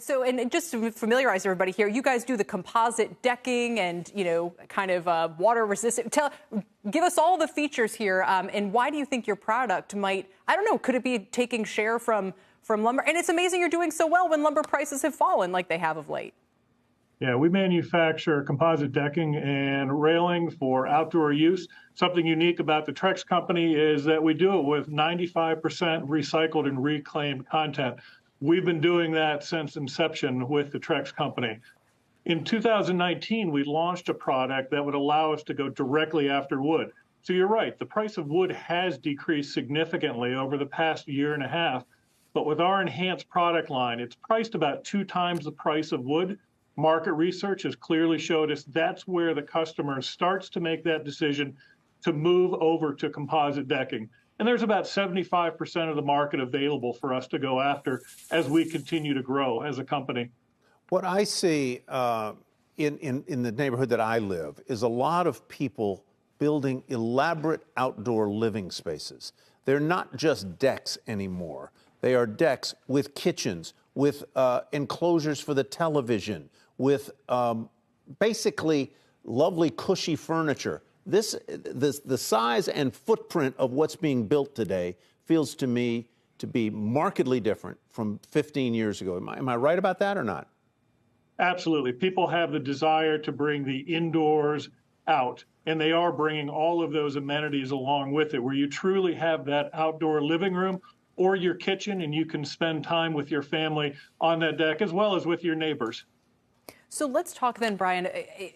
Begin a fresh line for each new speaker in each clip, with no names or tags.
So, and just to familiarize everybody here, you guys do the composite decking and, kind of water resistant. Give us all the features here. And why do you think your product might, I don't know, could it be taking share from lumber? And it's amazing you're doing so well when lumber prices have fallen like they have of late.
Yeah, we manufacture composite decking and railing for outdoor use. Something unique about the Trex company is that we do it with 95% recycled and reclaimed content. We've been doing that since inception with the Trex company. In 2019, we launched a product that would allow us to go directly after wood. So you're right, the price of wood has decreased significantly over the past year and a half. But with our enhanced product line, it's priced about 2 times the price of wood. Market research has clearly showed us that's where the customer starts to make that decision to move over to composite decking. And there's about 75% of the market available for us to go after as we continue to grow as a company.
What I see in the neighborhood that I live is a lot of people building elaborate outdoor living spaces. They're not just decks anymore. They are decks with kitchens, with enclosures for the television, with basically lovely cushy furniture. The size and footprint of what's being built today feels to me to be markedly different from 15 years ago. Am I right about that or not?
Absolutely. People have the desire to bring the indoors out, and they are bringing all of those amenities along with it, where you truly have that outdoor living room or your kitchen, and you can spend time with your family on that deck as well as with your neighbors.
So let's talk then, Bryan.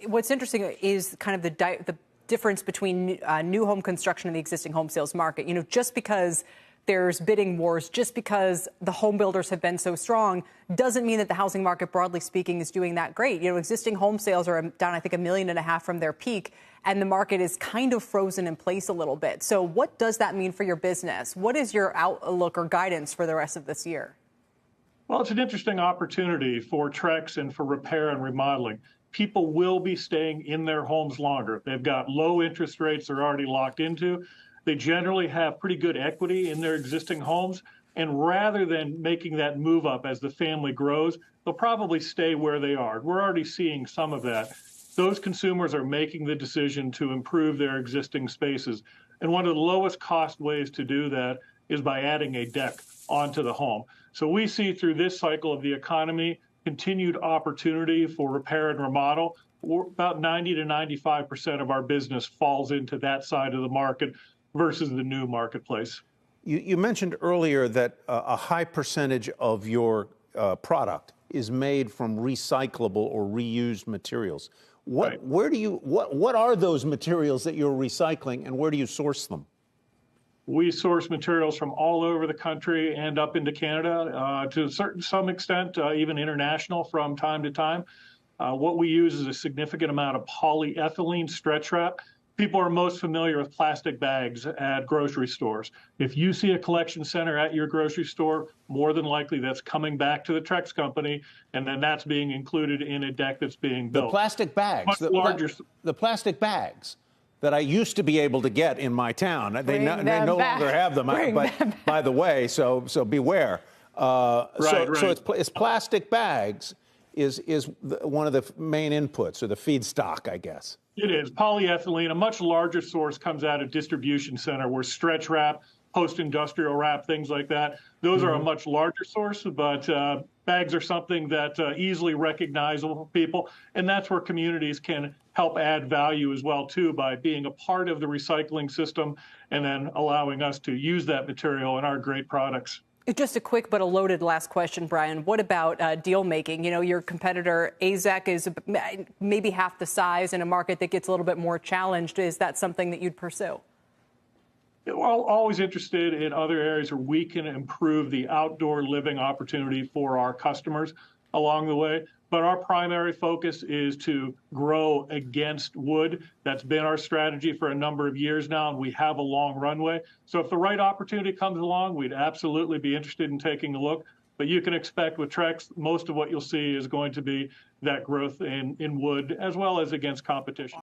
What's interesting is kind of the difference between new home construction and the existing home sales market. Just because there's bidding wars, just because the home builders have been so strong, doesn't mean that the housing market, broadly speaking, is doing that great. Existing home sales are down, I think, 1.5 million from their peak, and the market is kind of frozen in place a little bit. So what does that mean for your business? What is your outlook or guidance for the rest of this year?
Well, it's an interesting opportunity for Trex and for repair and remodeling. People will be staying in their homes longer. They've got low interest rates they're already locked into. They generally have pretty good equity in their existing homes. And rather than making that move up as the family grows, they'll probably stay where they are. We're already seeing some of that. Those consumers are making the decision to improve their existing spaces. And one of the lowest cost ways to do that is by adding a deck onto the home. So we see through this cycle of the economy continued opportunity for repair and remodel. About 90 to 95% of our business falls into that side of the market versus the new marketplace.
You mentioned earlier that a high percentage of your product is made from recyclable or reused materials. What are those materials that you're recycling, and where do you source them?
We source materials from all over the country and up into Canada, to some extent, even international from time to time. What we use is a significant amount of polyethylene stretch wrap. People are most familiar with plastic bags at grocery stores. If you see a collection center at your grocery store, more than likely that's coming back to the Trex company, and then that's being included in a deck that's being built.
The plastic bags, the plastic bags that I used to be able to get in my town. They no longer have them, by the way, so beware. So it's plastic bags is one of the main inputs, or the feedstock, I guess.
It is. Polyethylene, a much larger source, comes out of distribution center, where stretch wrap, post-industrial wrap, things like that, those are a much larger source, but bags are something that easily recognizable for people, and that's where communities can help add value as well, too, by being a part of the recycling system and then allowing us to use that material in our great products.
Just a quick but a loaded last question, Bryan. What about deal making? Your competitor, AZEK, is maybe half the size in a market that gets a little bit more challenged. Is that something that you'd pursue?
We're always interested in other areas where we can improve the outdoor living opportunity for our customers along the way. But our primary focus is to grow against wood. That's been our strategy for a number of years now, and we have a long runway. So if the right opportunity comes along, we'd absolutely be interested in taking a look. But you can expect with Trex, most of what you'll see is going to be that growth in wood, as well as against competition.